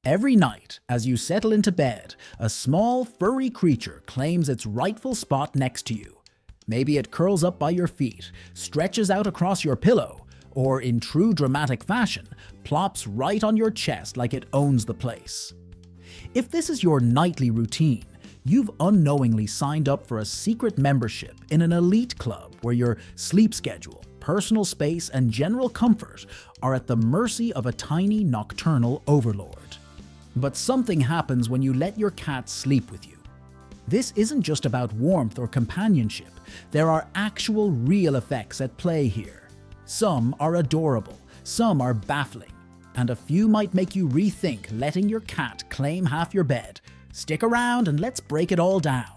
Every night, as you settle into bed, a small, furry creature claims its rightful spot next to you. Maybe it curls up by your feet, stretches out across your pillow, or in true dramatic fashion, plops right on your chest like it owns the place. If this is your nightly routine, you've unknowingly signed up for a secret membership in an elite club where your sleep schedule, personal space, and general comfort are at the mercy of a tiny nocturnal overlord. But something happens when you let your cat sleep with you. This isn't just about warmth or companionship. There are actual real effects at play here. Some are adorable, some are baffling, and a few might make you rethink letting your cat claim half your bed. Stick around and let's break it all down.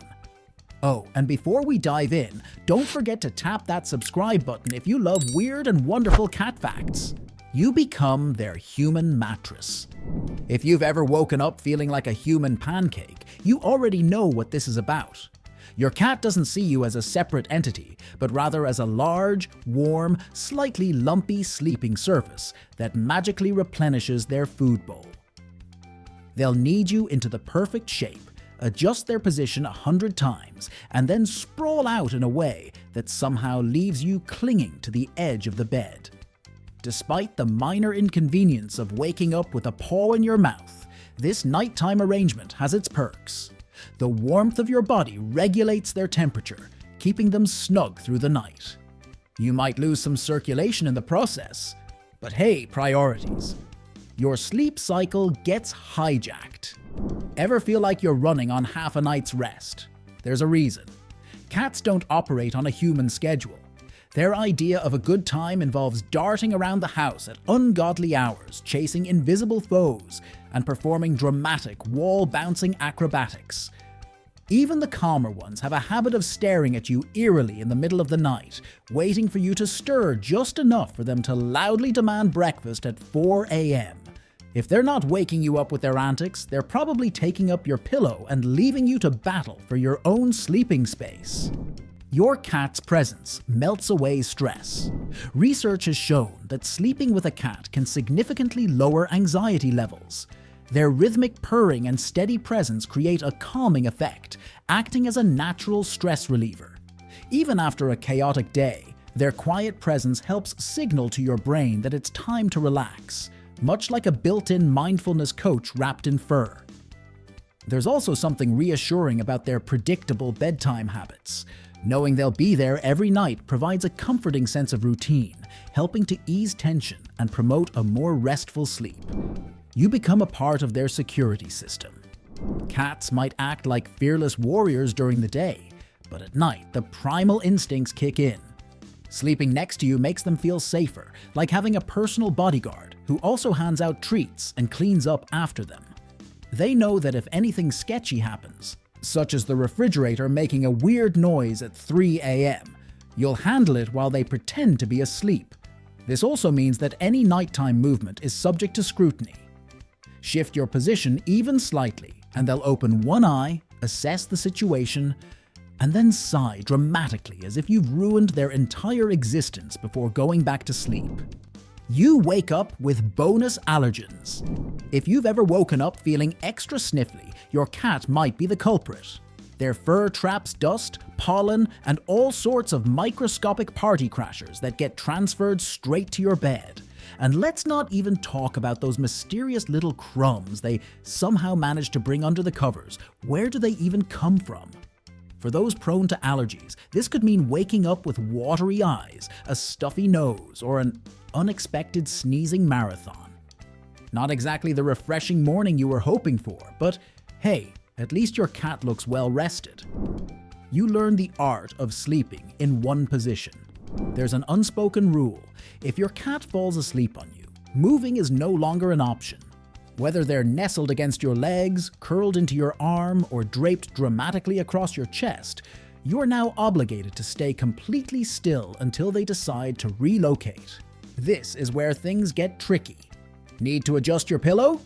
Oh, and before we dive in, don't forget to tap that subscribe button if you love weird and wonderful cat facts. You become their human mattress. If you've ever woken up feeling like a human pancake, you already know what this is about. Your cat doesn't see you as a separate entity, but rather as a large, warm, slightly lumpy sleeping surface that magically replenishes their food bowl. They'll knead you into the perfect shape, adjust their position 100 times, and then sprawl out in a way that somehow leaves you clinging to the edge of the bed. Despite the minor inconvenience of waking up with a paw in your mouth, this nighttime arrangement has its perks. The warmth of your body regulates their temperature, keeping them snug through the night. You might lose some circulation in the process, but hey, priorities. Your sleep cycle gets hijacked. Ever feel like you're running on half a night's rest? There's a reason. Cats don't operate on a human schedule. Their idea of a good time involves darting around the house at ungodly hours, chasing invisible foes, and performing dramatic, wall-bouncing acrobatics. Even the calmer ones have a habit of staring at you eerily in the middle of the night, waiting for you to stir just enough for them to loudly demand breakfast at 4 a.m. If they're not waking you up with their antics, they're probably taking up your pillow and leaving you to battle for your own sleeping space. Your cat's presence melts away stress. Research has shown that sleeping with a cat can significantly lower anxiety levels. Their rhythmic purring and steady presence create a calming effect, acting as a natural stress reliever. Even after a chaotic day, their quiet presence helps signal to your brain that it's time to relax, much like a built-in mindfulness coach wrapped in fur. There's also something reassuring about their predictable bedtime habits. Knowing they'll be there every night provides a comforting sense of routine, helping to ease tension and promote a more restful sleep. You become a part of their security system. Cats might act like fearless warriors during the day, but at night the primal instincts kick in. Sleeping next to you makes them feel safer, like having a personal bodyguard who also hands out treats and cleans up after them. They know that if anything sketchy happens, such as the refrigerator making a weird noise at 3 a.m., you'll handle it while they pretend to be asleep. This also means that any nighttime movement is subject to scrutiny. Shift your position even slightly, and they'll open one eye, assess the situation, and then sigh dramatically as if you've ruined their entire existence before going back to sleep. You wake up with bonus allergens. If you've ever woken up feeling extra sniffly, your cat might be the culprit. Their fur traps dust, pollen, and all sorts of microscopic party crashers that get transferred straight to your bed. And let's not even talk about those mysterious little crumbs they somehow manage to bring under the covers. Where do they even come from? For those prone to allergies, this could mean waking up with watery eyes, a stuffy nose, or an unexpected sneezing marathon. Not exactly the refreshing morning you were hoping for, but hey, at least your cat looks well rested. You learn the art of sleeping in one position. There's an unspoken rule. If your cat falls asleep on you, moving is no longer an option. Whether they're nestled against your legs, curled into your arm, or draped dramatically across your chest, you're now obligated to stay completely still until they decide to relocate. This is where things get tricky. Need to adjust your pillow?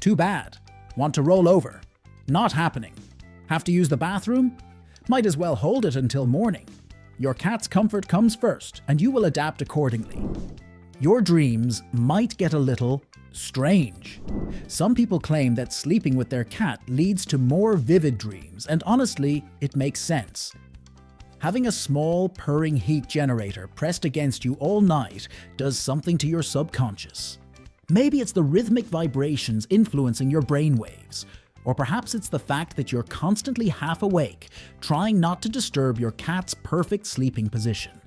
Too bad. Want to roll over? Not happening. Have to use the bathroom? Might as well hold it until morning. Your cat's comfort comes first, and you will adapt accordingly. Your dreams might get a little Strange. Some people claim that sleeping with their cat leads to more vivid dreams, and honestly, it makes sense. Having a small, purring heat generator pressed against you all night does something to your subconscious. Maybe it's the rhythmic vibrations influencing your brainwaves, or perhaps it's the fact that you're constantly half awake, trying not to disturb your cat's perfect sleeping position.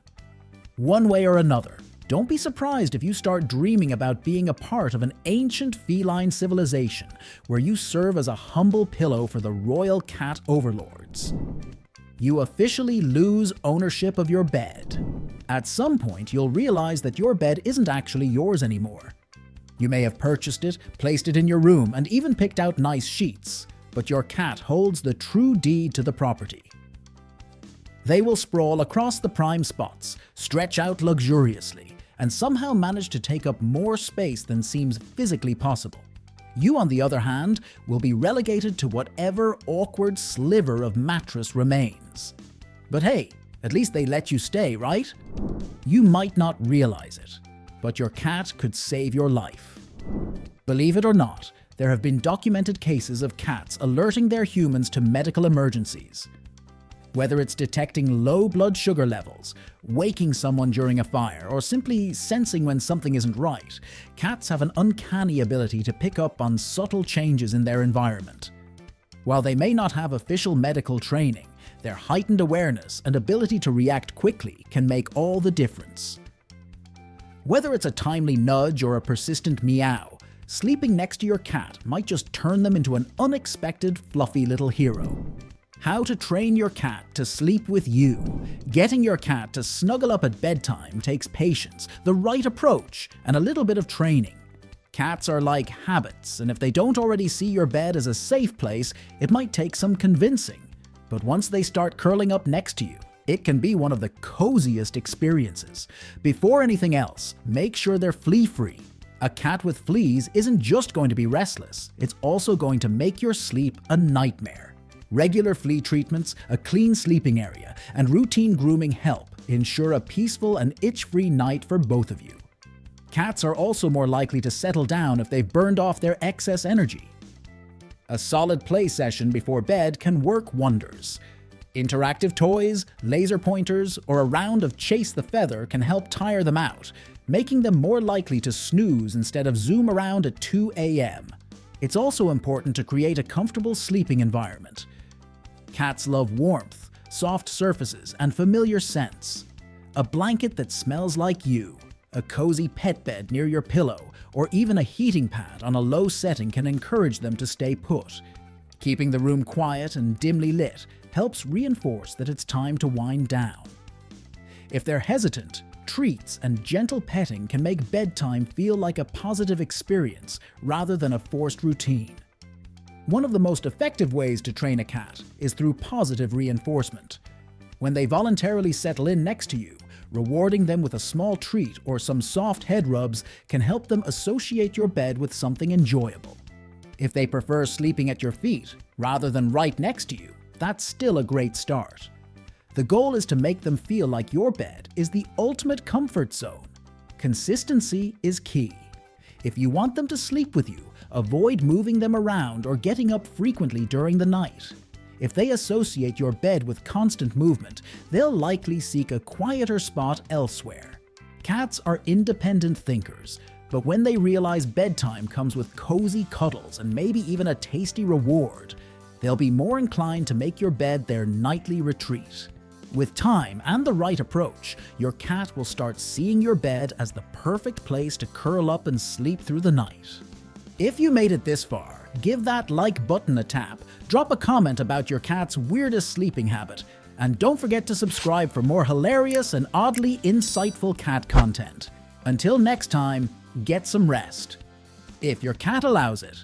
One way or another, don't be surprised if you start dreaming about being a part of an ancient feline civilization where you serve as a humble pillow for the royal cat overlords. You officially lose ownership of your bed. At some point, you'll realize that your bed isn't actually yours anymore. You may have purchased it, placed it in your room, and even picked out nice sheets, but your cat holds the true deed to the property. They will sprawl across the prime spots, stretch out luxuriously, and somehow manage to take up more space than seems physically possible. You, on the other hand, will be relegated to whatever awkward sliver of mattress remains. But hey, at least they let you stay, right? You might not realize it, but your cat could save your life. Believe it or not, there have been documented cases of cats alerting their humans to medical emergencies. Whether it's detecting low blood sugar levels, waking someone during a fire, or simply sensing when something isn't right, cats have an uncanny ability to pick up on subtle changes in their environment. While they may not have official medical training, their heightened awareness and ability to react quickly can make all the difference. Whether it's a timely nudge or a persistent meow, sleeping next to your cat might just turn them into an unexpected, fluffy little hero. How to train your cat to sleep with you. Getting your cat to snuggle up at bedtime takes patience, the right approach, and a little bit of training. Cats are like habits, and if they don't already see your bed as a safe place, it might take some convincing. But once they start curling up next to you, it can be one of the coziest experiences. Before anything else, make sure they're flea-free. A cat with fleas isn't just going to be restless, it's also going to make your sleep a nightmare. Regular flea treatments, a clean sleeping area, and routine grooming help ensure a peaceful and itch-free night for both of you. Cats are also more likely to settle down if they've burned off their excess energy. A solid play session before bed can work wonders. Interactive toys, laser pointers, or a round of Chase the Feather can help tire them out, making them more likely to snooze instead of zoom around at 2 a.m. It's also important to create a comfortable sleeping environment. Cats love warmth, soft surfaces, and familiar scents. A blanket that smells like you, a cozy pet bed near your pillow, or even a heating pad on a low setting can encourage them to stay put. Keeping the room quiet and dimly lit helps reinforce that it's time to wind down. If they're hesitant, treats and gentle petting can make bedtime feel like a positive experience rather than a forced routine. One of the most effective ways to train a cat is through positive reinforcement. When they voluntarily settle in next to you, rewarding them with a small treat or some soft head rubs can help them associate your bed with something enjoyable. If they prefer sleeping at your feet rather than right next to you, that's still a great start. The goal is to make them feel like your bed is the ultimate comfort zone. Consistency is key. If you want them to sleep with you, avoid moving them around or getting up frequently during the night. If they associate your bed with constant movement, they'll likely seek a quieter spot elsewhere. Cats are independent thinkers, but when they realize bedtime comes with cozy cuddles and maybe even a tasty reward, they'll be more inclined to make your bed their nightly retreat. With time and the right approach, your cat will start seeing your bed as the perfect place to curl up and sleep through the night. If you made it this far, give that like button a tap, drop a comment about your cat's weirdest sleeping habit, and don't forget to subscribe for more hilarious and oddly insightful cat content. Until next time, get some rest. If your cat allows it.